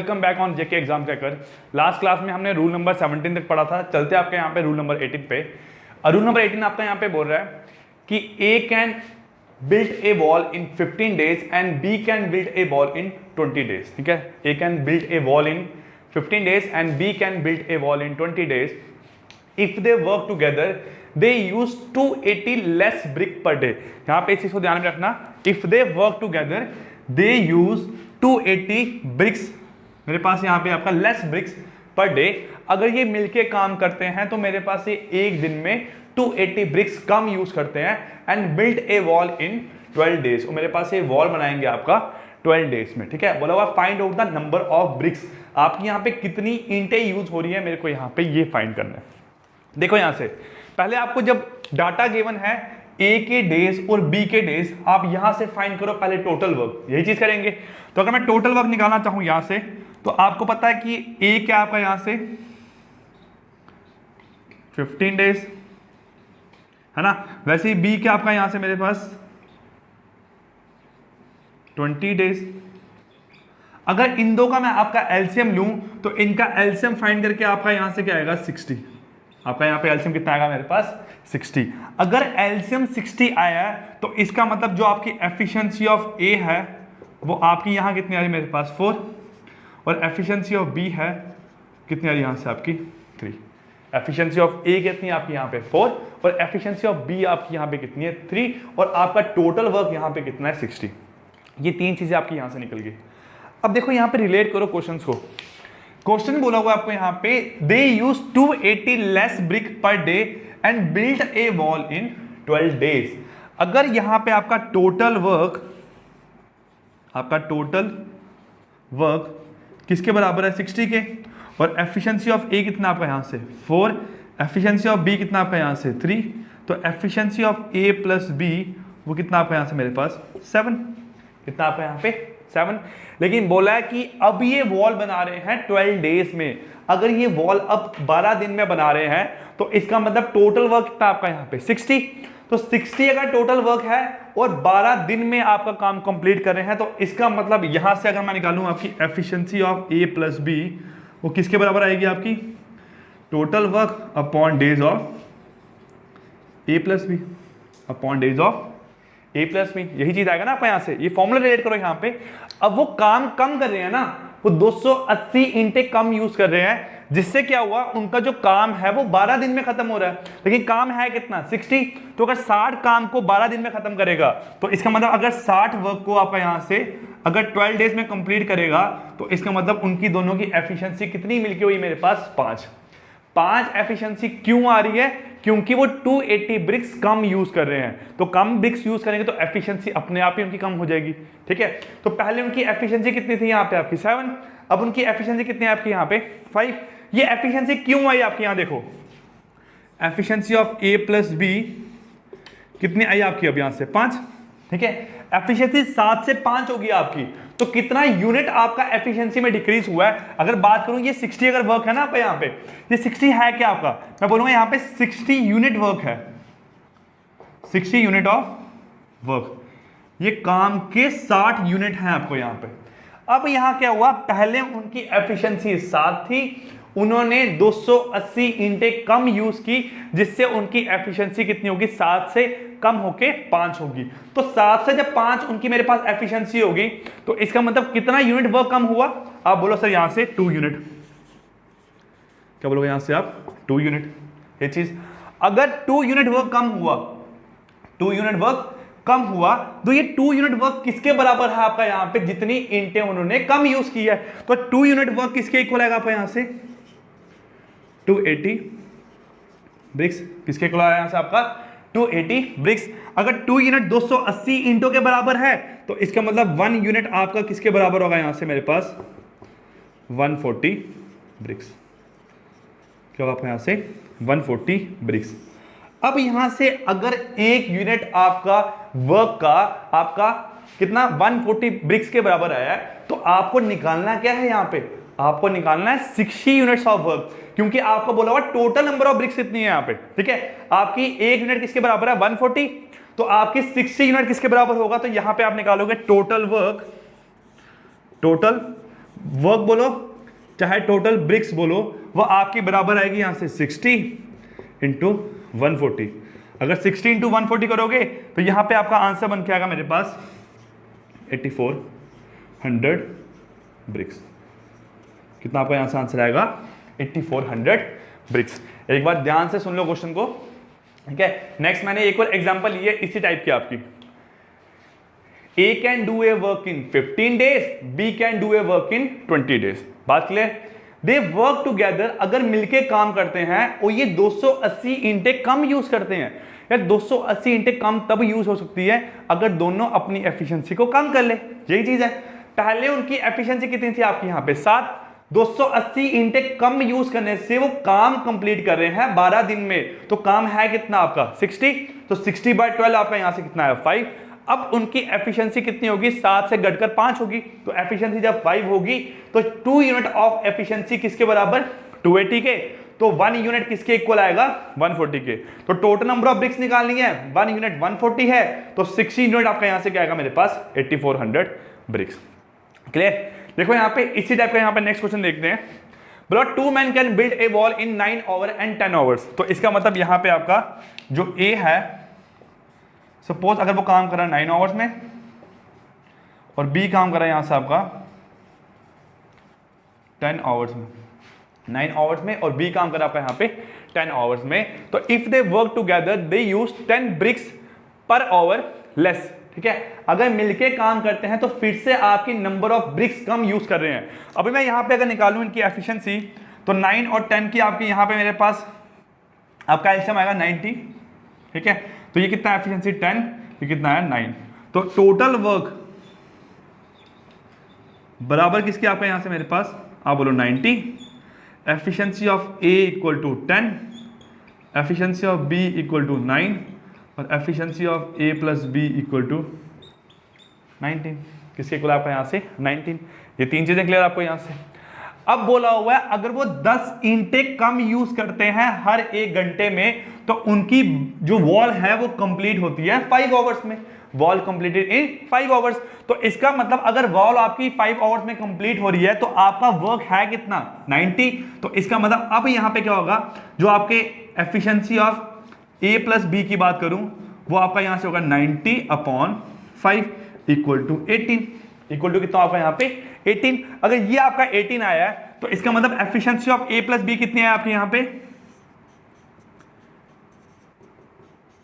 Welcome back on JK exam cracker. Last class में हमने rule number 17 तक पढ़ा था। चलते आपके यहाँ पे रूल नंबर 18 पे। रूल नंबर 18 आपका यहाँ पे बोल रहा है कि A can build a wall in 15 days and B can build a wall in 20 days. ठीक है, A can build a wall in 15 days and B can build a wall in 20 days if they work together they use 280 less brick per day. यहाँ पे इस चीज को ध्यान में रखना, if they work together they use 280 bricks, मेरे पास यहाँ पे आपका लेस ब्रिक्स पर डे। अगर ये मिलके काम करते हैं तो मेरे पास ये एक दिन में 280 ब्रिक्स कम यूज करते हैं and build a wall in 12 days. और मेरे पास ये वॉल बनाएंगे आपका 12 डेज में। ठीक है, बोला हुआ find out the number of BRICS. आपकी यहाँ पे कितनी ईंटें यूज हो रही है, मेरे को यहाँ पे ये फाइंड करना है। देखो यहाँ से पहले आपको जब डाटा गिवन है ए के डेज और बी के डेज, आप यहां से फाइंड करो पहले टोटल वर्क, यही चीज करेंगे। तो अगर मैं टोटल वर्क निकालना चाहूं यहां से, तो आपको पता है कि ए क्या आपका यहां से 15 डेज है ना, वैसे ही बी क्या आपका यहां से मेरे पास 20 डेज। अगर इन दो का मैं आपका एलसीएम लूं तो इनका एलसीएम फाइंड करके आपका यहां से क्या आएगा 60। आपका यहाँ पे एलसीएम कितना आएगा मेरे पास 60। अगर एलसीएम 60 आया है तो इसका मतलब जो आपकी एफिशिएंसी ऑफ ए है वो आपकी यहाँ कितनी आ रही है मेरे पास 4, और एफिशिएंसी ऑफ बी है कितनी आ रही है यहाँ से आपकी 3। एफिशिएंसी ऑफ ए कितनी है आपकी यहाँ पे 4 और एफिशिएंसी ऑफ बी आपकी यहाँ पे कितनी है 3, और आपका टोटल वर्क यहाँ पे कितना है 60। ये तीन चीजें आपकी यहाँ से निकल गई। अब देखो यहाँ पे रिलेट करो क्वेश्चन को। क्वेश्चन बोला हुआ आपको यहाँ पे they use 280 less brick per day and build a wall in 12 days. अगर यहां पे आपका टोटल वर्क किसके बराबर है 60 के, और एफिशिएंसी ऑफ ए कितना आपका यहां से 4, एफिशिएंसी ऑफ बी कितना आपका यहां से 3, तो efficiency of A plus B वो कितना आपका यहां से मेरे पास 7। कितना आपका यहां पे 7। लेकिन बोला है कि अब ये वॉल बना रहे हैं 12 डेज में। अगर ये वॉल अब 12 दिन में बना रहे हैं तो इसका मतलब टोटल वर्क कितना आपका यहाँ पे 60। तो 60 अगर टोटल वर्क है और 12 दिन में आपका काम कंप्लीट कर रहे हैं, तो इसका मतलब यहां से अगर मैं निकालूं आपकी efficiency of A plus B वो किसके बराबर आएगी आपकी total work upon days of A plus B upon days of A plus B. यही चीज आएगा ना आपका यहां से। ये फॉर्मूला रिलेट करो यहाँ पे। अब वो काम कम कर रहे हैं ना, वो 280 ईंटें कम यूज कर रहे हैं, जिससे क्या हुआ उनका जो काम है वो 12 दिन में खत्म हो रहा है, लेकिन काम है कितना 60। तो अगर 60 काम को 12 दिन में खत्म करेगा तो इसका मतलब अगर 60 वर्क को आपका यहां से अगर 12 डेज में कंप्लीट करेगा तो इसका मतलब उनकी दोनों की एफिशिएंसी कितनी मिलके हुई मेरे पास 5 एफिशिएंसी क्यों आ रही है, क्योंकि वो 280 ब्रिक्स कम यूज कर रहे हैं। तो कम ब्रिक्स यूज करेंगे तो एफिशिएंसी अपने आप ही उनकी कम हो जाएगी। ठीक है, तो पहले उनकी एफिशिएंसी कितनी थी यहाँ पे आपकी 7, अब उनकी एफिशिएंसी कितनी है आपकी यहाँ पे 5। ये एफिशिएंसी क्यों आई आपकी यहाँ देखो, efficiency of A plus B कितनी आई आपकी अब यहाँ से 5। ठीक है, एफिशिएंसी 7 से 5 होगी आपकी, तो कितना यूनिट आपका एफिशिएंसी में डिक्रीज हुआ है। अगर बात करूं ये 60 अगर वर्क है ना आपका यहाँ पे, ये 60 है क्या आपका, मैं बोलूंगा यहाँ पे 60 यूनिट वर्क है, 60 यूनिट ऑफ वर्क। ये काम के 60 यूनिट हैं आपको यहाँ पे। अब यहाँ क्या हुआ, पहले उनकी एफिशिएंसी 7 थी, उन्होंने 280 ईंटें कम यूज की, जिससे उनकी एफिशिएंसी कितनी होगी 7 से कम होके 5 होगी। तो 7 से जब 5 उनकी मेरे पास एफिशिएंसी होगी तो इसका मतलब कितना यूनिट वर्क कम हुआ, आप बोलो सर यहां से 2 यूनिट। क्या बोलोगे यहां से आप 2 यूनिट। ये चीज अगर 2 यूनिट वर्क कम हुआ, 2 यूनिट वर्क कम हुआ, तो ये 2 यूनिट वर्क किसके बराबर है आपका यहाँ पे, जितनी ईंटें उन्होंने कम यूज की है। तो 2 यूनिट वर्क किसके इक्वल आएगा आपका यहां से 280 ब्रिक्स। किसके इक्वल आया यहां से आपका 280 ब्रिक्स। अगर 2 यूनिट 280 ईंटों के बराबर है तो इसका मतलब 1 यूनिट आपका किसके बराबर होगा यहां से मेरे पास 140 ब्रिक्स। क्या होगा यहां से 140 ब्रिक्स। अब यहां से अगर 1 यूनिट आपका वर्क का आपका कितना 140 ब्रिक्स के बराबर आया है, तो आपको निकालना क्या है यहां पे, आपको निकालना है 60 यूनिट्स ऑफ वर्क, क्योंकि आपको बोला हुआ टोटल नंबर ऑफ ब्रिक्स कितनी है यहाँ पे। ठीक है, आपकी 1 यूनिट किसके बराबर है 140, तो आपकी 60 यूनिट किसके बराबर होगा, तो यहां पे आप निकालोगे टोटल वर्क, टोटल वर्क बोलो चाहे टोटल ब्रिक्स बोलो, वो आपकी बराबर आएगी यहां से 60 इंटू 140। अगर 60 इंटू 140 करोगे तो यहां पे आपका आंसर बन के आएगा मेरे पास 8400 ब्रिक्स। कितना आपका यहां से आंसर आएगा? 8400 ब्रिक्स। एक बार ध्यान से सुन लो क्वेश्चन को, ठीक है। नेक्स्ट मैंने एक और एग्जांपल ली है इसी टाइप की आपकी। A can do a work in 15 days, B can do a work in 20 days। बात क्लियर? They work together, अगर मिलके काम करते हैं और ये 280 इंटेक कम यूज करते हैं। यार 280 इंटेक कम तब यूज हो सकती है अगर दोनों अपनी एफिशिएंसी को कम कर ले, यही चीज है। पहले उनकी एफिशिएंसी कितनी थी आपकी यहाँ पे 7, 280 इंटेक कम यूज करने से वो काम कंप्लीट कर रहे हैं 12 दिन में, तो काम है कितना आपका 60, तो 60/12 आपका यहां से कितना है 5। अब उनकी एफिशिएंसी कितनी होगी? 7 से घटकर 5 होगी, तो एफिशिएंसी जब 5 होगी तो 2 यूनिट ऑफ एफिशिएंसी किसके बराबर? 280 के। तो 1 यूनिट किसके इक्वल आएगा? 140 के। तो टोटल नंबर ऑफ ब्रिक्स निकालनी है, 1 यूनिट 140 है, तो 60 यूनिट आपका यहां से क्या आएगा मेरे पास? 8400 ब्रिक्स। क्लियर? देखो यहां पे इसी टाइप का यहां पे नेक्स्ट क्वेश्चन देखते हैं। बोला 2 men can build a wall in 9 hours and 10 hours। तो इसका मतलब यहां पे आपका जो ए है, सपोज अगर वो काम कर रहा है 9 आवर्स में और बी काम कर रहा है यहां से आपका 10 आवर्स में, 9 आवर्स में और बी काम कर रहा है आपका यहां पे 10 आवर्स में। तो if they work together they use 10 bricks per hour less. ठीक है, अगर मिलके काम करते हैं तो फिर से आपकी number of BRICS come use कर रहे हैं। अभी मैं यहां पे अगर निकालूं इनकी एफिशिएंसी तो 9 और 10 की आपकी यहां पे मेरे पास आपका एलसीएम आएगा 90। ठीक है, तो ये कितना एफिशिएंसी 10, ये कितना है 9। तो टोटल वर्क बराबर किसके आपका यहां से मेरे पास? आप बोलो 90। Efficiency of A equal to 10, efficiency of B equal to 9 और efficiency of A plus B equal to 19। किसके इक्वल आपका यहां से 19। ये तीन चीजें क्लियर आपको यहां से। अब बोला हुआ है अगर वो 10 इंटेक कम यूज करते हैं हर 1 घंटे में तो उनकी जो वॉल है वो कंप्लीट होती है 5 आवर्स में। Wall completed in 5 hours. तो इसका मतलब अगर वॉल आपकी 5 आवर्स में कंप्लीट हो रही है तो आपका वर्क है कितना? 90। तो इसका मतलब अब यहां पे क्या होगा? जो आपके efficiency of A plus B की बात करूं वो आपका यहां से होगा 90/5 इक्वल टू 18। इक्वल टू कितना आपका यहां पे 18। अगर ये आपका 18 आया है तो इसका मतलब efficiency of A plus B कितनी है आपके यहां पे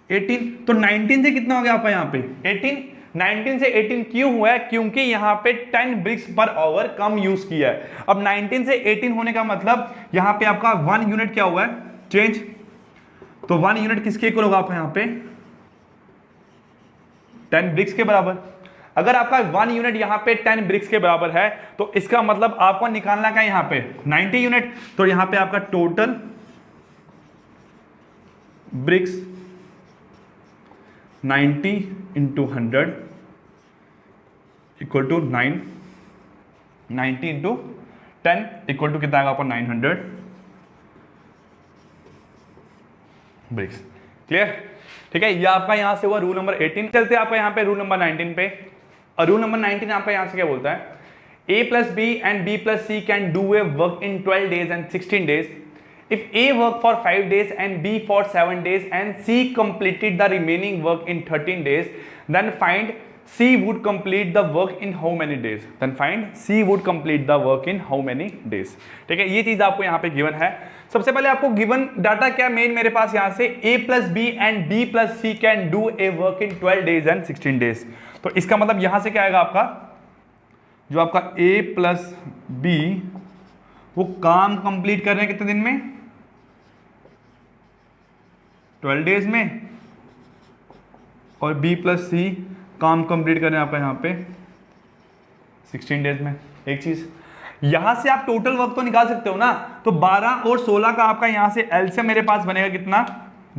18। तो 19 से कितना हो गया आपका यहां पे 18। 19 से 18 क्यों हुआ है? क्योंकि यहां पे 10 bricks per our come use किया है। अब 19 से 18 होने का मतलब यहां पे आपका 1 यूनिट क्या हुआ है? चेंज। तो 1 यूनिट किसके इक्वल होगा आपका यहां पे 10 ब्रिक्स के बराबर। अगर आपका 1 यूनिट यहां पे 10 ब्रिक्स के बराबर है तो इसका मतलब आपको निकालना क्या यहां पे 90 यूनिट। तो यहां पे आपका total bricks 90 into 100 equal to 9, 90 into 10 equal to कितना आएगा आपको 900 ब्रिक्स। क्लियर? ठीक है, ये आपका यहां से हुआ रूल नंबर 18। चलते हैं आपका यहां पे रूल नंबर 19 पे। और रूल नंबर 19 आपका यहां से क्या बोलता है? A plus B and B plus C can do a work in 12 days and 16 days. If A worked for 5 days and B for 7 days and C completed the remaining work in 13 days, then find C would complete the work in how many days? Then find C would complete the work in how many days? ठीक है, ये चीज आपको यहाँ पे given है। सबसे पहले आपको गिवन डाटा क्या मेन मेरे पास यहाँ से A plus B and B plus C can do a work in 12 days and 16 days। तो इसका मतलब यहां से क्या आएगा आपका जो आपका A प्लस B वो काम कंप्लीट कर रहे हैं कितने दिन में 12 डेज में, और B प्लस C काम कंप्लीट कर रहे हैं आपका यहां पे 16 डेज में। एक चीज यहां से आप टोटल वर्क तो निकाल सकते हो ना, तो 12 और 16 का आपका यहां से एलसीएम मेरे पास बनेगा कितना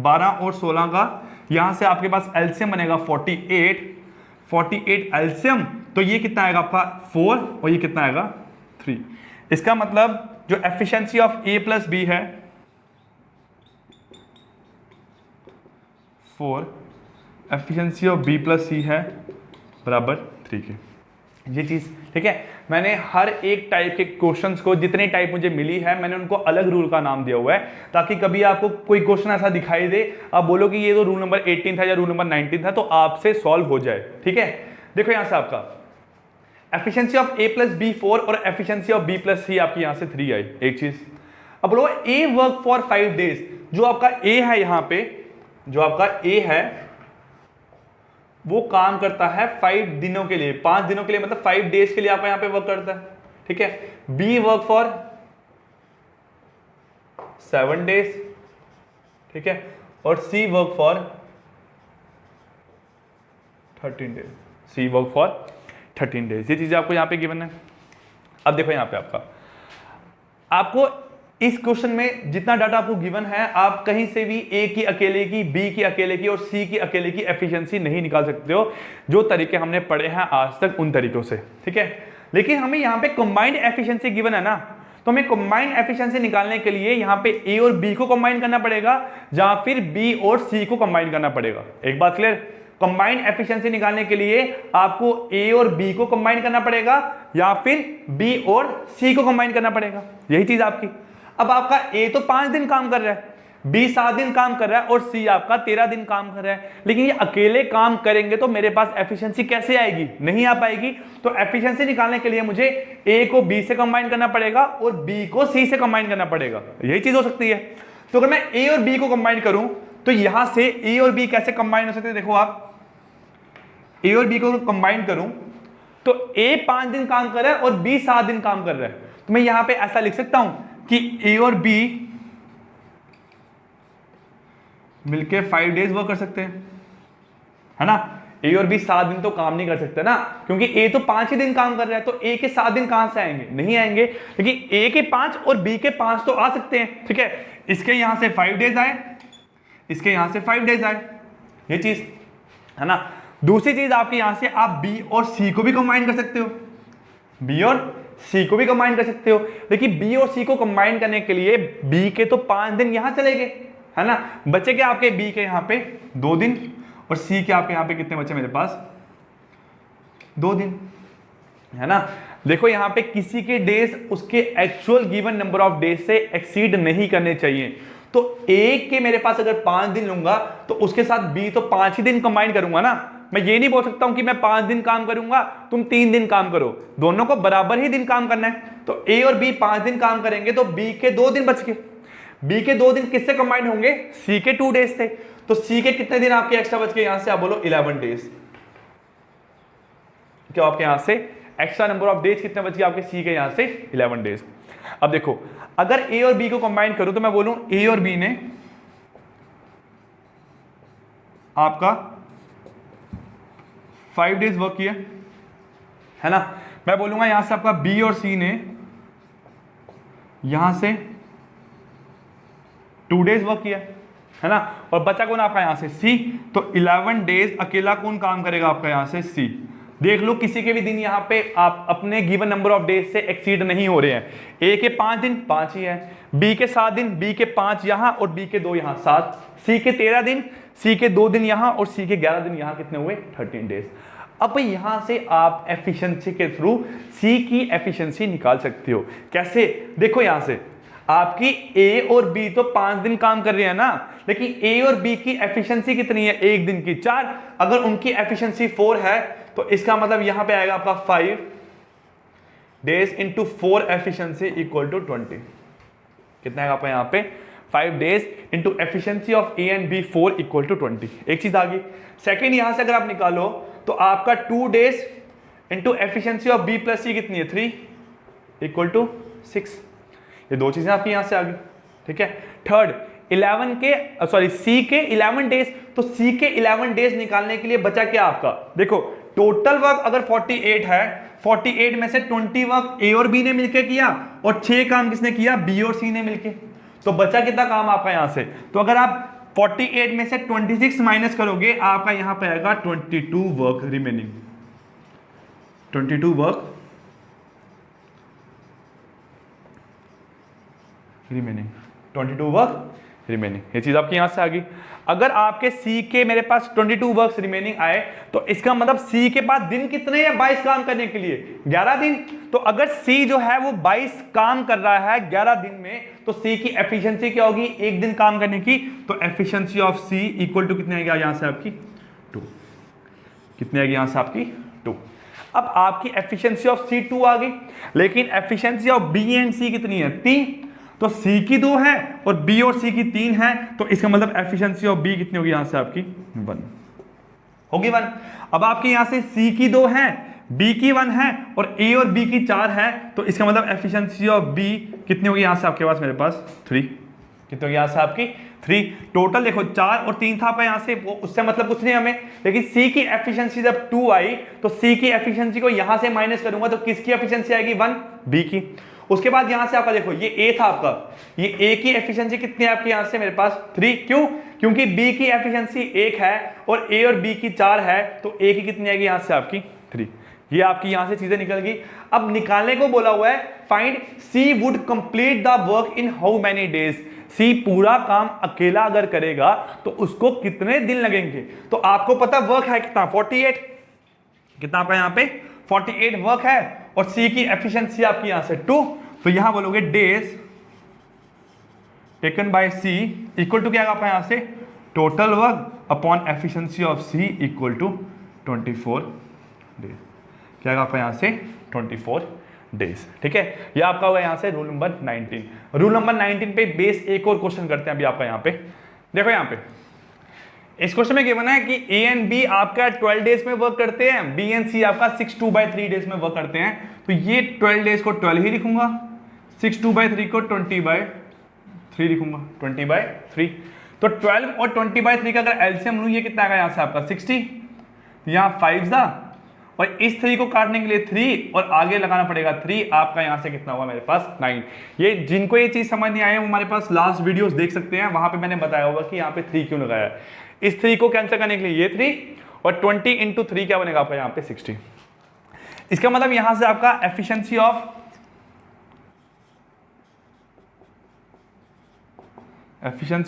12 और 16 का यहां से आपके पास एलसीएम बनेगा 48 एलसीएम। तो ये कितना आएगा आपका 4 और ये कितना आएगा 3। इसका मतलब जो efficiency of A plus B है 4, efficiency of B plus C है बराबर 3 के। ये चीज़ ठीक है। मैंने हर एक टाइप के क्वेश्चंस को, जितने टाइप मुझे मिली है, मैंने उनको अलग रूल का नाम दिया हुआ है, ताकि कभी आपको कोई क्वेश्चन ऐसा दिखाई दे, आप बोलो कि ये तो रूल नंबर 18 था या रूल नंबर 19 था, तो आपसे सॉल्व हो जाए। ठीक है, देखो यहां से आपका efficiency of A plus B 4 और efficiency of B plus C आपकी यहां से 3 आई। एक चीज, अब बोलो ए वर्क फॉर 5 डेज, जो आपका ए है यहां पे, जो आपका ए है वो काम करता है 5 दिनों के लिए, 5 दिनों के लिए, मतलब 5 डेज के लिए आपका यहां पे वर्क करता है। ठीक है, बी वर्क फॉर 7 डेज, ठीक है, और C work for 13 days, C work for 13 days. ये चीजें आपको यहां पे गिवन है। अब देखो यहां पे आपको इस क्वेश्चन में जितना डाटा आपको गिवन है, आप कहीं से भी ए की अकेले की, बी की अकेले की और सी की अकेले की एफिशिएंसी नहीं निकाल सकते हो, जो तरीके हमने पढ़े हैं आज तक उन तरीकों से। ठीक है, लेकिन हमें यहाँ पे कंबाइंड एफिशिएंसी गिवन है ना, तो हमें कंबाइंड एफिशिएंसी निकालने के लिए यहाँ पे ए और बी को कंबाइन करना पड़ेगा, या फिर बी और सी को कंबाइन करना पड़ेगा। एक बात क्लियर, कंबाइंड एफिशिएंसी निकालने के लिए आपको ए और बी को कंबाइन करना पड़ेगा, या फिर बी और सी को कंबाइन करना पड़ेगा, यही चीज आपकी। अब आपका ए तो 5 दिन काम कर रहा है, बी 7 दिन काम कर रहा है और सी आपका 13 दिन काम कर रहा है, लेकिन ये अकेले काम करेंगे तो मेरे पास एफिशिएंसी कैसे आएगी? नहीं आ पाएगी। तो एफिशिएंसी निकालने के लिए मुझे ए को बी से कंबाइन करना पड़ेगा और बी को सी से कंबाइन करना पड़ेगा, यही चीज हो सकती है। तो अगर मैं ए और बी को कंबाइन करूं तो यहां से ए और बी कैसे कंबाइन हो सकते हैं? देखो आप, ए और बी को कंबाइन करूं तो ए 5 दिन काम कर रहा है और बी 7 दिन काम कर रहा है, तो मैं यहां पे ऐसा लिख सकता हूं कि ए और बी मिलके 5 डेज वर्क कर सकते हैं, है ना। ए और बी 7 दिन तो काम नहीं कर सकते ना, क्योंकि ए तो 5 ही दिन काम कर रहा है, तो ए के 7 दिन कहां से आएंगे? नहीं आएंगे। लेकिन ए के 5 और बी के 5 तो आ सकते हैं। ठीक है, इसके यहां से 5 डेज आए, इसके यहां से 5 डेज आए, ये चीज है ना। दूसरी चीज आपके यहां से आप बी और सी को भी कंबाइन कर सकते हो, बी और सी को भी कंबाइन कर सकते हो, लेकिन बी और सी को कंबाइन करने के लिए बी के तो 5 दिन यहां चले गए, है ना। बचे के आपके बी के यहां पे 2 दिन और सी के आपके यहां पे कितने बचे मेरे पास? 2 दिन, है ना। देखो यहां पे किसी के डेज उसके actual given number of days से एक्सीड नहीं करने चाहिए। तो ए के मेरे पास अगर 5 दिन लूंगा तो उसके साथ बी तो 5 ही दिन कंबाइन करूंगा ना। मैं ये नहीं बोल सकता हूं कि मैं 5 दिन काम करूंगा तुम 3 दिन काम करो, दोनों को बराबर ही दिन काम करना है। तो ए और बी 5 दिन काम करेंगे तो बी के 2 दिन बच गए। बी के 2 दिन किससे कंबाइन होंगे? सी के 2 डेज थे। तो सी के कितने दिन आपके एक्स्ट्रा बच गए? यहां से आप बोलो 11 डेज। क्या आपके यहां से एक्स्ट्रा नंबर ऑफ डेज कितने बच गए आपके? सी के यहां से 11 डेज। अब देखो, अगर ए और बी को कंबाइन करूं तो मैं बोलूं ए और बी ने आपका 5 डेज वर्क किया, है ना। मैं बोलूंगा यहां से आपका बी और सी ने यहां से 2 डेज वर्क किया, है ना। और बचा कौन आपका यहां से? सी। तो 11 डेज अकेला कौन काम करेगा आपका यहां से? सी। देख लो किसी के भी दिन यहां पे आप अपने गिवन नंबर ऑफ डेज से एक्सीड नहीं हो रहे हैं। ए के 5 दिन 5 ही है, बी के 7 दिन, बी के 5 यहां और बी के 2 यहां 7, सी के 13 दिन, सी के 2 दिन यहां और सी के 11 दिन यहां, कितने हुए? 13 डेज। अब यहां से आप एफिशिएंसी के थ्रू सी की एफिशिएंसी निकाल सकते हो। कैसे? देखो यहां से आपकी ए और बी तो 5 दिन काम कर रहे हैं ना, लेकिन ए और बी की एफिशिएंसी कितनी है? 1 दिन की 4। अगर उनकी एफिशिएंसी 4 है तो इसका मतलब यहां पे आएगा आपका 5 days into 4 efficiency equal to 20। कितना आएगा आपका यहां पे? 5 days into efficiency of A and B 4 equal to 20। एक चीज आ गई। सेकेंड, यहां से अगर आप निकालो तो आपका 2 days into efficiency of B plus C कितनी है? 3 इक्वल टू 6। ये 2 चीजें आपकी यहां से आ गई। ठीक है। थर्ड, 11 के सी के 11 डेज, तो सी के 11 डेज निकालने के लिए बचा क्या आपका? देखो टोटल वर्क अगर 48 है, 48 में से 20 वर्क ए और बी ने मिलकर किया और 6 काम किसने किया? बी और सी ने मिलकर। तो बचा कितना काम आपका यहां से? तो अगर आप 48 में से 26 माइनस करोगे, आपका यहां पे आएगा 22 work remaining. 22 work remaining, 22 work remaining, ये चीज आपकी यहां से आ गई। अगर आपके सी के मेरे पास 22 वर्क्स रिमेनिंग आए तो इसका मतलब सी के पास दिन कितने हैं 22 काम करने के लिए, 11 दिन। तो अगर सी जो है वो 22 काम कर रहा है 11 दिन में, तो सी की एफिशिएंसी क्या होगी, एक दिन काम करने की। तो efficiency of C equal to कितने आएगा यहां से आपकी 2, कितने आएगी यहां से आपकी 2। अब आपकी एफिशिएंसी ऑफ सी 2 आ गई, लेकिन एफिशिएंसी ऑफ बी एंड सी कितनी है 3। तो सी की 2 है और बी और सी की 3 है, तो इसका मतलब एफिशिएंसी ऑफ बी कितनी होगी यहां से आपकी 1 होगी 1। अब आपके यहां से सी की 2 है, बी की 1 है और ए और बी की 4 है, तो इसका मतलब एफिशिएंसी ऑफ बी कितनी होगी यहां से आपके पास मेरे पास 3, कितनी होगी यहां से आपकी 3। टोटल देखो 4 और 3 था आपका यहां से, वो उससे मतलब कुछ नहीं हमें, लेकिन सी की एफिशिएंसी जब 2 आई तो सी की एफिशिएंसी को यहां से माइनस करूंगा तो किसकी एफिशिएंसी आएगी 1, बी की। उसके बाद यहां से आपका देखो ये ए था आपका, ये ए की एफिशिएंसी कितनी है आपके यहां से मेरे पास 3, क्यों, क्योंकि बी की एफिशिएंसी 1 है और ए और बी की 4 है, तो ए की कितनी आएगी यहां से आपकी 3। ये आपकी यहां से चीजें निकल गई। अब निकालने को बोला हुआ है find C would complete the work in how many days. C पूरा काम अकेला अगर करेगा तो उसको कितने दिन लगेंगे। तो आपको पता वर्क है कितना 48, कितना आपका यहां पे 48 वर्क है और सी की एफिशिएंसी आपकी यहां से 2, तो यहां बोलोगे days taken by C equal to क्या आएगा आपका यहां से total work upon efficiency of C equal to 24 days. क्या आएगा आपका यहां से 24 डेज। ठीक है, ये आपका होगा यहां से रूल नंबर 19। रूल नंबर 19 पे बेस एक और क्वेश्चन करते हैं अभी आपका यहां पे। देखो यहां पे इस क्वेश्चन में गिवन है कि ए एंड बी आपका 12 डेज में वर्क करते हैं, बी एंड सी आपका 6/2/3 डेज में वर्क करते हैं। तो ये 12 डेज को 12 ही लिखूंगा, 6/2/3 को 20/3 लिखूंगा, 20/3। तो 12 और 20/3 का अगर एलसीएम लूं ये कितना आएगा यहां से आपका 60, यहाँ 5 था और इस 3 को काटने के लिए 3 और आगे लगाना पड़ेगा 3, आपका यहां से कितना हुआ मेरे पास 9। ये जिनको ये चीज समझ नहीं आया वो हमारे पास लास्ट वीडियोस देख सकते हैं, वहां पे मैंने बताया होगा कि यहाँ पे 3 क्यों लगाया है। इस 3 को कैंसिल करने के लिए ये 3 और 20 इंटू 3 क्या बनेगा आपका यहाँ पे 60। इसका मतलब यहां से आपका efficiency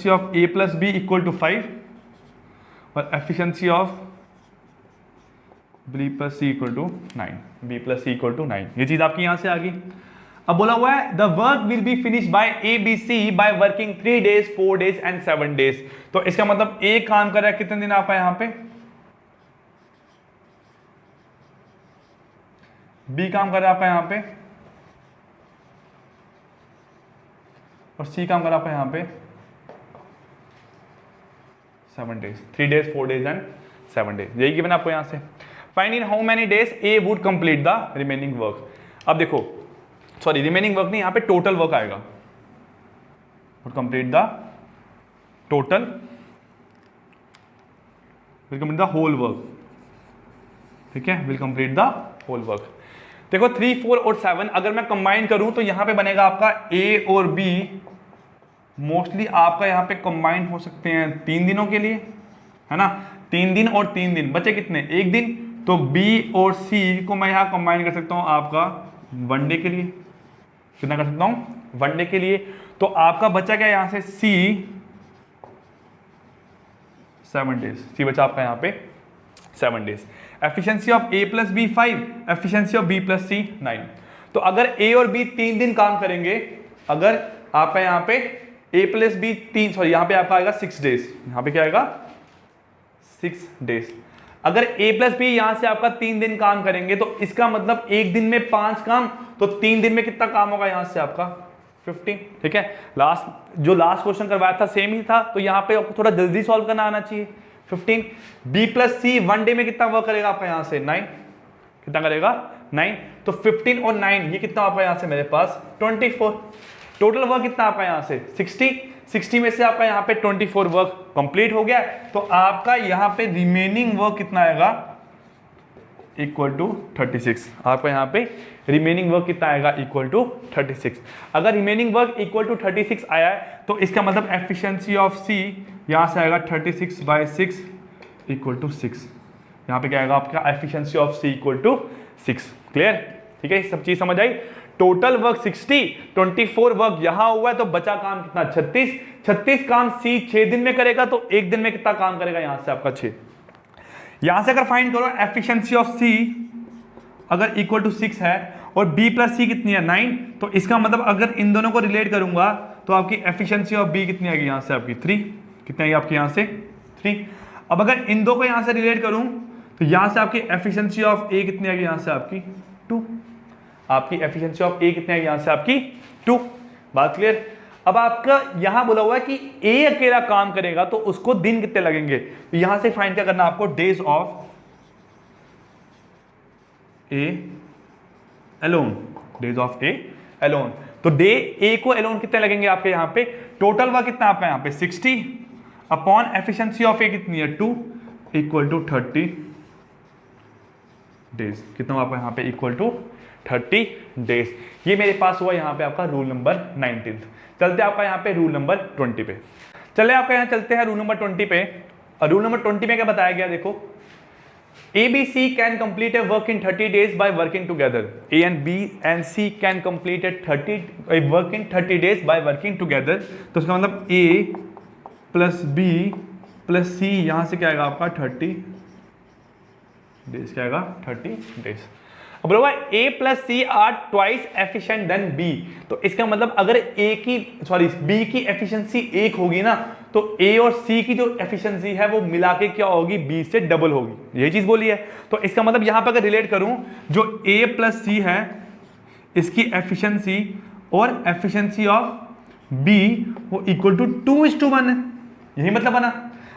of A plus B equal to 5 और efficiency of B plus C equal to 9, B plus C equal to 9, ये चीज आपकी यहां से आ गई। अब बोला हुआ है the work will be finish by A B C by working 3 days 4 days and 7 days. तो इसका मतलब ए काम कर रहा है कितने दिन आपका यहां पे, बी काम कर रहा है आपका यहां पे और सी काम कर रहा है आपका यहां पे 7 days, 3 days 4 days and 7 days. यही गिवन आपको यहां से। Find in how many days A would complete the remaining work. अब देखो सॉरी रिमेनिंग वर्क नहीं, यहां पे टोटल वर्क आएगा, would complete the total, will complete the whole work. ठीक है, will complete the whole work. देखो 3 4 और 7 अगर मैं कंबाइन करूं तो यहां पे बनेगा आपका ए और बी, मोस्टली आपका यहां पे कंबाइन हो सकते हैं 3 दिनों के लिए, है ना, 3 दिन और 3 दिन बचे कितने 1 दिन। तो बी और सी को मैं यहां कंबाइन कर सकता हूं आपका 1 डे के लिए, कितना कर सकता हूं 1 डे के लिए। तो आपका बचा क्या यहां से सी 7 डेज, सी बचा आपका यहां पे 7 days. Efficiency of A plus B 5, efficiency of B plus C 9। तो अगर ए और बी 3 दिन काम करेंगे, अगर आपका यहां पे ए प्लस बी 3 सॉरी यहां पे आपका आएगा 6 डेज, यहां पे क्या आएगा 6 डेज। अगर ए प्लस बी यहां से आपका 3 दिन काम करेंगे तो इसका मतलब एक दिन में 5 काम, तो 3 दिन में कितना काम होगा यहां से आपका 15। ठीक है, जो लास्ट क्वेश्चन करवाया था सेम ही था, तो यहां पे आपको थोड़ा जल्दी सॉल्व करना आना चाहिए। 15 बी प्लस सी 1 डे में कितना वर्क करेगा आपका यहां से 9, कितना करेगा 9। तो 15 और 9 ये कितना आपका यहां से मेरे पास 24। टोटल वर्क कितना आपका यहां से 60 में से आपका यहां पे 24 वर्क कंप्लीट हो गया। तो आपका यहां पे रिमेनिंग वर्क कितना आएगा इक्वल टू 36। आपका यहां पे रिमेनिंग वर्क कितना आएगा इक्वल टू 36। अगर रिमेनिंग वर्क इक्वल टू 36 आया है तो इसका मतलब एफिशिएंसी ऑफ सी यहां से आएगा 36/6 इक्वल टू 6। यहां पे क्या आएगा आपका efficiency of C equal to 6। Clear, ठीक है, सब चीज समझ आई। टोटल वर्क 60, 24 वर्क यहां हुआ है, तो बचा काम कितना 36। 36 काम सी 6 दिन में करेगा, तो एक दिन में कितना काम करेगा यहां से आपका 6। यहां से अगर फाइंड करो एफिशिएंसी ऑफ सी अगर इक्वल टू 6 है और बी प्लस सी कितनी है 9, तो इसका मतलब अगर इन दोनों को रिलेट करूंगा तो आपकी एफिशिएंसी ऑफ बी कितनी आएगी यहां से आपकी 3। कितनी आएगी आपकी यहां से 3। अब अगर इन दो को यहां से रिलेट करूं तो यहां से आपकी एफिशिएंसी ऑफ ए कितनी आएगी यहां से आपकी 2। आपकी एफिशिएंसी ऑफ ए कितनी आएगी यहां से आपकी 2। बात क्लियर। अब आपका यहां बोला हुआ है कि ए अकेला काम करेगा तो उसको दिन कितने लगेंगे, तो यहां से फाइंड क्या करना आपको, days of A alone, days of A alone. तो डे ए को अलोन कितने लगेंगे आपके यहां पे, टोटल वर्क कितना आपका यहां पे 60 अपॉन एफिशिएंसी ऑफ ए कितनी है 2 इक्वल टू 30 डेज। कितना आपका यहां पे इक्वल टू 30 डेज। ये मेरे पास हुआ यहां पे आपका रूल नंबर 19। चलते आपका यहां पे रूल नंबर 20 पे। चले आपका यहां चलते हैं रूल नंबर 20 पे। और रूल नंबर 20 में क्या बताया गया देखो, A, B, C can complete a work in 30 days by working together. A and B and C can complete a work in 30 days by working together. तो इसका मतलब A plus B plus C यहाँ से क्या आएगा आपका 30 days, क्या आएगा 30 डेज। अब बोला A plus C are twice efficient than B, तो इसका मतलब अगर B की एफिशिएंसी 1 होगी ना, तो A और C की जो एफिशिएंसी है वो मिला के क्या होगी B से डबल होगी, यही चीज बोली है। तो इसका मतलब यहां पर अगर रिलेट करूं, जो A प्लस सी है इसकी एफिशिएंसी और एफिशिएंसी ऑफ B वो इक्वल टू 2:1 है, यही मतलब बना।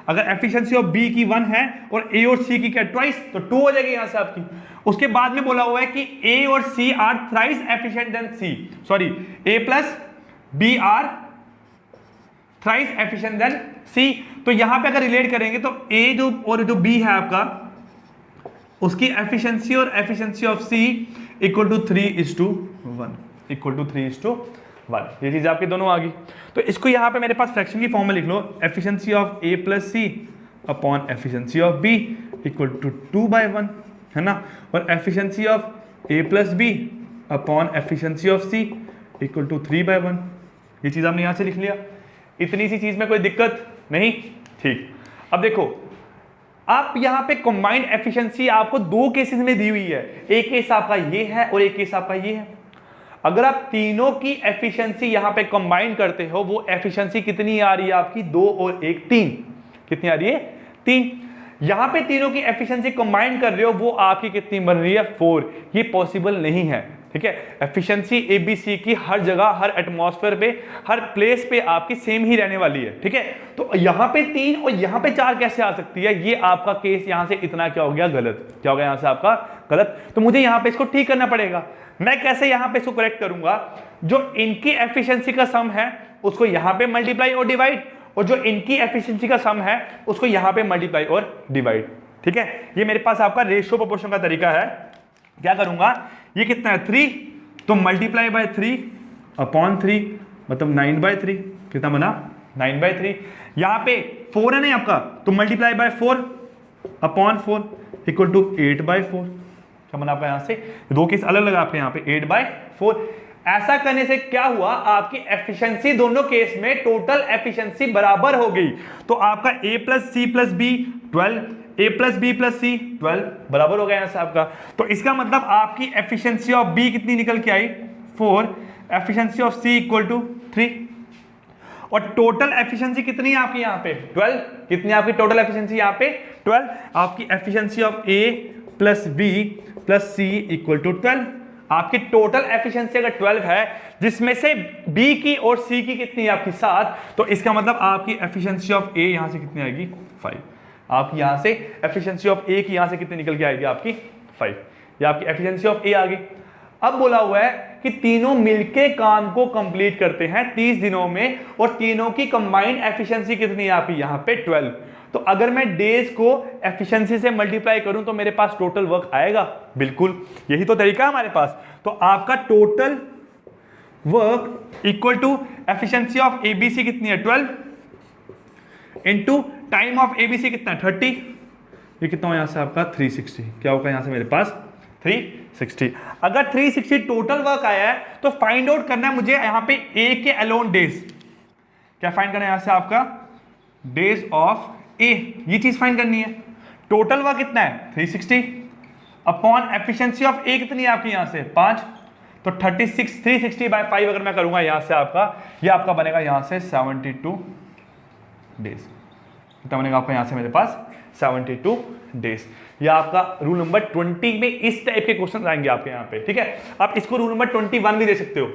अगर एफिशिएंसी ऑफ B की 1 है और A और C की क्या ट्वाइस, तो 2 हो जाएगी यहां से आपकी। उसके बाद में बोला हुआ है कि A और C are thrice efficient than C, sorry A plus B are thrice efficient than C। तो यहां पे अगर रिलेट करेंगे तो A जो और जो B है आपका, उसकी एफिशिएंसी और efficiency of C equal to 3:1, equal to 3:1। ये चीज आपकी दोनों आ गई। तो इसको यहां पे मेरे पास फ्रैक्शन की फॉर्म में लिख लो, efficiency of A plus C upon efficiency of B equal to 2/1, है ना। और efficiency of A plus B upon efficiency of C equal to 3/1। ये चीज आपने यहां से लिख लिया। इतनी सी चीज में कोई दिक्कत नहीं, ठीक। अब देखो, आप यहां पे कंबाइंड एफिशिएंसी आपको 2 केसेस में दी हुई है, एक केस आपका ये है और एक केस आपका ये है। अगर आप तीनों की एफिशिएंसी यहां पे कंबाइन करते हो, वो एफिशिएंसी कितनी आ रही है आपकी, 2 और 1 3। कितनी आ रही है 3। यहां पे तीनों की एफिशिएंसी कंबाइन कर रहे हो, वो आपकी कितनी बन रही है 4। ये पॉसिबल नहीं है, ठीक है। एफिशिएंसी ABC की हर जगह, हर एटमॉस्फेयर पे, हर प्लेस पे आपकी सेम ही रहने वाली है, ठीक है। तो यहां पे 3 और यहां पे 4 कैसे आ सकती है, ये आपका केस यहां से इतना क्या हो गया गलत, क्या हो गया यहां से आपका गलत। तो मुझे यहां पे इसको ठीक करना पड़ेगा। मैं कैसे यहां पे इसको करेक्ट करूंगा, जो इनकी एफिशिएंसी का सम है उसको यहां पे मल्टीप्लाई और डिवाइड, और जो इनकी एफिशिएंसी का सम है उसको यहां पे मल्टीप्लाई और डिवाइड, ठीक है। ये मेरे पास आपका रेशियो प्रोपोर्शन का तरीका है। क्या करूंगा, ये कितना है 3, तो मल्टीप्लाई बाय 3 अपॉन 3 मतलब 9/3। कितना बना 9/3। यहां पे 4 है ना आपका, तो multiply by 4 upon 4 equal to 8/4। क्या बना आपका यहां से, 2 केस अलग लगा आपके यहां पे 8/4। ऐसा करने से क्या हुआ, आपकी एफिशिएंसी दोनों केस में टोटल एफिशिएंसी बराबर हो गई। तो आपका A plus C plus B 12, A plus B plus C 12 बराबर हो गया यहां से आपका। तो इसका मतलब आपकी एफिशिएंसी ऑफ B कितनी निकल के आई 4, efficiency of C equal to 3, और टोटल एफिशिएंसी कितनी है आपकी यहां पे 12। कितनी आपकी टोटल एफिशिएंसी यहां पे 12। आपकी efficiency of A plus B plus C equal to 12। आपकी टोटल एफिशिएंसी अगर 12 है, जिसमें से B की और C की कितनी है आपकी 7, तो इसका मतलब आपकी एफिशिएंसी ऑफ A यहां से कितनी आएगी 5। आपकी यहां से एफिशिएंसी ऑफ A की यहां से कितनी निकल के आएगी आपकी 5। ये आपकी एफिशिएंसी ऑफ A आ गई। अब बोला हुआ है कि तीनों मिलके काम को कंप्लीट करते हैं 30 दिनों में, और तीनों की कंबाइंड एफिशिएंसी कितनी है आपकी यहां पे 12। तो अगर मैं डेज को एफिशिएंसी से मल्टीप्लाई करूं तो मेरे पास टोटल वर्क आएगा, बिल्कुल यही तो तरीका है हमारे पास। तो आपका total work equal to efficiency of ABC कितनी है 12 इनटू टाइम ऑफ ABC कितना है 30। ये कितना हो यहां से आपका 360। क्या होगा यहां से मेरे पास 360। 360। अगर 360 टोटल वर्क आया है तो फाइंड आउट करना है मुझे यहाँ पे ए के अलोन डेज। क्या फाइंड करना है यहां से आपका? डेज ऑफ ए, ये चीज फाइंड करनी है। टोटल वर्क कितना है? 360 अपॉन एफिशिएंसी ऑफ ए कितनी है आपकी यहां से? 5। तो 36 360 बाय 5 अगर मैं करूंगा यहां से आपका, ये आपका बनेगा यहां से 72 डेज। कितना बनेगा आपका यहां से मेरे पास? 72 डेज। ये आपका रूल नंबर 20 में इस टाइप के क्वेश्चन आएंगे आपके यहाँ पे, ठीक है। आप इसको रूल नंबर 21 भी दे सकते हो।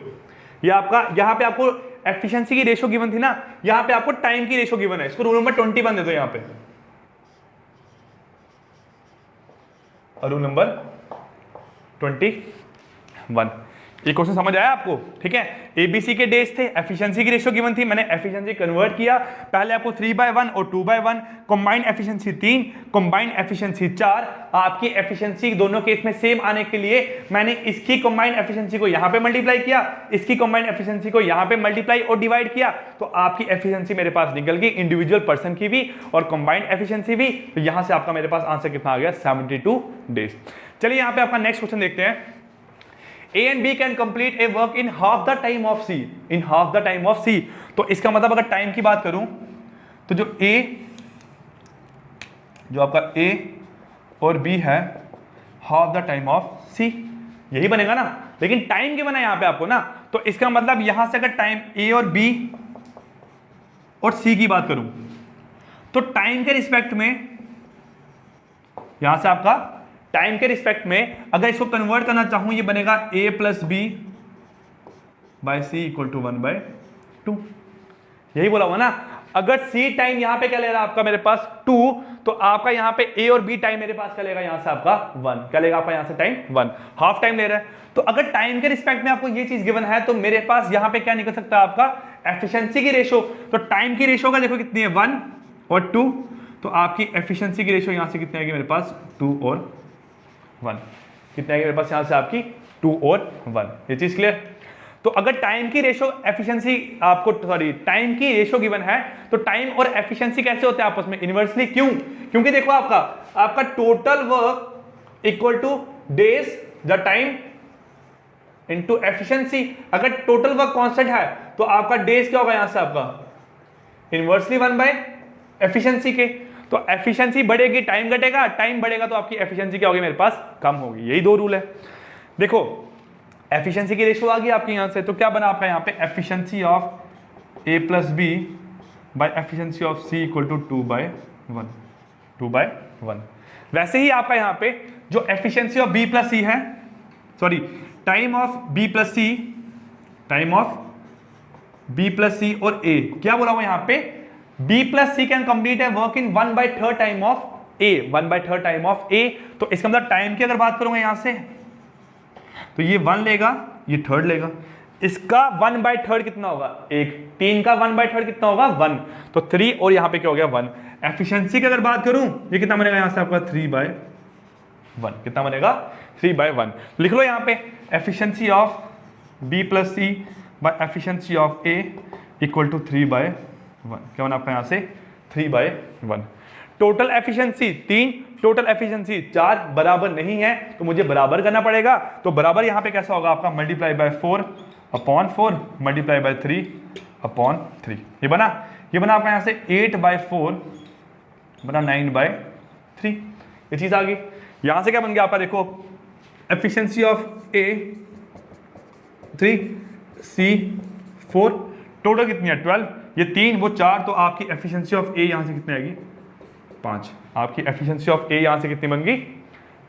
ये आपका यहाँ पे आपको एफिशिएंसी की रेशो गिवन थी ना, यहाँ पे आपको टाइम की रेशो गिवन है, इसको रूल नंबर 21 दे दो यहाँ पे। और रूल नंबर 21, ये क्वेश्चन समझ आया आपको? ठीक है। एबीसी के डेज थे, एफिशिएंसी की रेशियो गिवन थी, मैंने एफिशिएंसी कन्वर्ट किया। पहले आपको 3/1 और 2/1, कंबाइंड एफिशिएंसी 3, कंबाइंड एफिशिएंसी 4। आपकी एफिशिएंसी दोनों केस में सेम आने के लिए मैंने इसकी कंबाइंड एफिशिएंसी को यहां पे मल्टीप्लाई किया, इसकी कंबाइंड एफिशिएंसी को यहां पे मल्टीप्लाई और डिवाइड किया, तो आपकी एफिशिएंसी मेरे पास निकल गई इंडिविजुअल पर्सन की भी और कंबाइंड एफिशिएंसी भी। तो यहां से आपका मेरे पास आंसर कितना आ गया? 72 डेज। चलिए यहां पे आपका नेक्स्ट क्वेश्चन देखते हैं। A and B can complete a work in half the time of C. In half the time of C. तो इसका मतलब अगर टाइम की बात करूं तो जो आपका A और B है half the time of C, यही बनेगा ना। लेकिन टाइम की बना यहां पे आपको ना, तो इसका मतलब यहां से अगर टाइम A और B और C की बात करूं तो टाइम के रिस्पेक्ट में यहां से आपका टाइम के रिस्पेक्ट में अगर इसको कन्वर्ट करना चाहूं, ये बनेगा a plus B by C equal to 1/2। यही बोला हुआ ना। अगर c टाइम यहां पे क्या ले रहा है आपका मेरे पास 2, तो आपका यहां पे a और b टाइम मेरे पास क्या लेगा यहां से आपका 1। क्या लेगा आपका यहां से टाइम? 1, हाफ टाइम ले रहा है। तो अगर टाइम के रिस्पेक्ट में आपको ये चीज गिवन है तो मेरे पास यहां पे क्या निकल सकता है आपका? एफिशिएंसी की रेशो। तो टाइम की रेशो का देखो कितनी है? 1 और 2। तो आपकी एफिशिएंसी की रेशो यहां से कितनी आएगी मेरे पास? 2 और 1। कितने आएगी मेरे पास यहां से आपकी? 2 और 1। ये चीज क्लियर? तो अगर टाइम की रेशो एफिशिएंसी आपको टाइम की रेशो गिवन है तो टाइम और एफिशिएंसी कैसे होते हैं आपस में? इनवर्सली। क्यों? क्योंकि देखो आपका total work equal two days the time into efficiency. अगर टोटल वर्क कांस्टेंट है तो आपका डेज क्या होगा यहां से आपका? इनवर्सली 1/एफिशिएंसी के। तो एफिशिएंसी बढ़ेगी, टाइम घटेगा, टाइम बढ़ेगा तो आपकी एफिशिएंसी क्या होगी मेरे पास? कम होगी। यही दो रूल है। देखो एफिशिएंसी की रेशियो आ गई आपकी यहां से, तो क्या बना आपका यहां पे? Efficiency of a plus B by efficiency of c equal to 2/1। 2/1। वैसे ही आपका यहां पे जो efficiency of b plus c है, sorry time of b plus c, time of b plus c और a, क्या बोला हुआ यहां पे? B plus C can complete a work in 1/3 time of A, 1/3 time of A। तो इसका मतलब टाइम की अगर बात करूंगा यहां से तो ये 1 लेगा, ये थर्ड लेगा, इसका 1/3 कितना होगा? 1। 3 का 1/3 कितना होगा? 1। तो 3 और यहां पे क्या हो गया? 1। एफिशिएंसी की अगर बात करूं ये कितना बनेगा यहां से आपका? 3/1। कितना बनेगा? 3/1। लिख लो यहां पे efficiency of B plus C by efficiency of A equal to 3/1। क्या बना आपका यहां से? 3/1। टोटल एफिशिएंसी 3, टोटल एफिशिएंसी 4 बराबर नहीं है, तो मुझे बराबर करना पड़ेगा। तो बराबर यहां पे कैसा होगा आपका? Multiply by 4 upon 4 multiply by 3 upon 3। ये बना आपका यहां से 8/4 बना 9/3। ये चीज आ गई। यहां से क्या बन गया आपका? देखो efficiency of A 3, C 4, total कितनी है? 12। ये 3 वो 4, तो आपकी एफिशिएंसी ऑफ A यहां से कितनी आएगी? 5। आपकी एफिशिएंसी ऑफ A यहां से कितनी बन गई?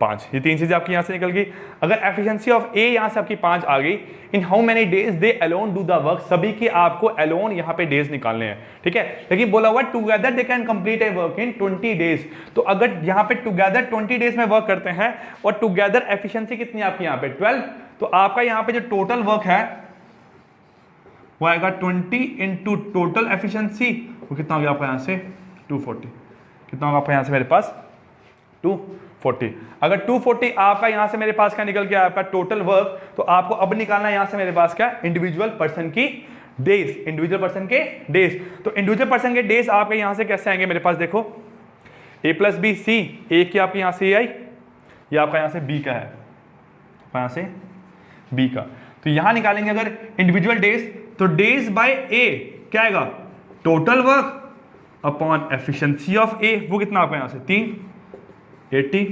5। ये 3 चीजें आपकी यहां से निकल गई। अगर एफिशिएंसी ऑफ A यहां से आपकी 5 आ गई, इन how many days they alone do the work, सभी के आपको अलोन यहां पे डेज निकालने हैं, ठीक है। लेकिन बोला हुआ together they can complete A work in 20 days. तो अगर यहां पे टुगेदर 20 डेज में वर्क करते हैं और टुगेदर एफिशिएंसी कितनी आपकी यहां पे? 12। तो आपका यहां पे जो टोटल वर्क है वो आएगा 20 इंटू टोटल एफिशिएंसी, वो कितना हो गया आपका यहां से? 240। कितना होगा आपका यहां से मेरे पास? 240। अगर 240 आपका यहां से मेरे पास क्या निकल गया आपका टोटल वर्क, तो आपको अब निकालना है यहां से मेरे पास क्या? इंडिविजुअल पर्सन की डेज। इंडिविजुअल पर्सन के डेज। तो इंडिविजुअल पर्सन के डेज आपके यहां से कैसे आएंगे मेरे पास? देखो a प्लस बी सी, ए की आपकी यहां से आई, ये आपका यहां से b का है, यहाँ से बी का। तो यहाँ निकालेंगे अगर इंडिविजुअल डेज, तो डेज बाय ए क्या आएगा, total work upon efficiency of A, वो कितना आपका यहाँ से 3 80।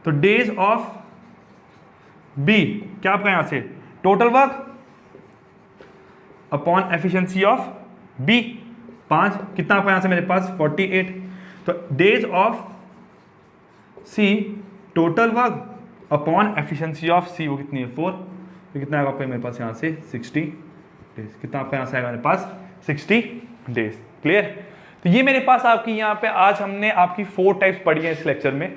तो डेज ऑफ बी क्या आपका यहाँ से total work upon efficiency of B 5, कितना आपका यहाँ से मेरे पास 48। तो days of C total work upon efficiency of C वो कितनी है 4, तो कितना आएगा आपका मेरे पास यहाँ से 60 डेज, कितना आपका यहाँ से आएगा मेरे पास 60 डेज। क्लियर। तो ये मेरे पास आपकी यहाँ पे आज हमने आपकी 4 टाइप्स पढ़ी है इस लेक्चर में।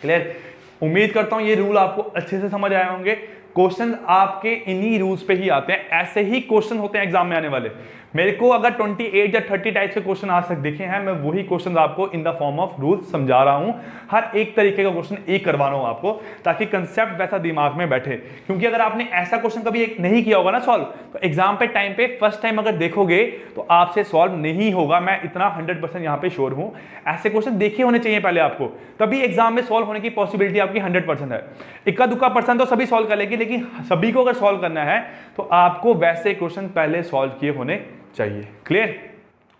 क्लियर। उम्मीद करता हूँ ये रूल आपको अच्छे से समझ आए होंगे। क्वेश्चन आपके इन्हीं रूल्स पे ही आते हैं, ऐसे ही क्वेश्चन होते हैं एग्जाम में आने वाले। मेरे को अगर 28 या 30 टाइप के क्वेश्चन आज तक दिखे हैं, मैं वही क्वेश्चन आपको in the form of rule समझा रहा हूं। हर एक तरीके का क्वेश्चन एक करवा रहा हूं आपको, ताकि कंसेप्ट वैसा दिमाग में बैठे। क्योंकि अगर आपने ऐसा क्वेश्चन कभी नहीं किया होगा ना सॉल्व, तो एग्जाम पे टाइम पे फर्स्ट टाइम अगर देखोगे तो आपसे सॉल्व नहीं होगा, मैं इतना 100% यहाँ पे श्योर हूं। ऐसे क्वेश्चन देखे होने चाहिए पहले आपको, तभी एग्जाम में सॉल्व होने की पॉसिबिलिटी आपकी 100% है। इक्का दुक्का परसेंट तो सभी सॉल्व कर लेंगे, लेकिन सभी को अगर सॉल्व करना है तो आपको वैसे क्वेश्चन पहले सॉल्व किए होने चाहिए। क्लियर।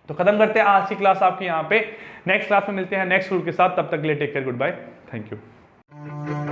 तो खत्म करते हैं आज की क्लास आपकी यहाँ पे। नेक्स्ट क्लास में मिलते हैं नेक्स्ट रूल के साथ, तब तक के लिए take care, goodbye, thank you.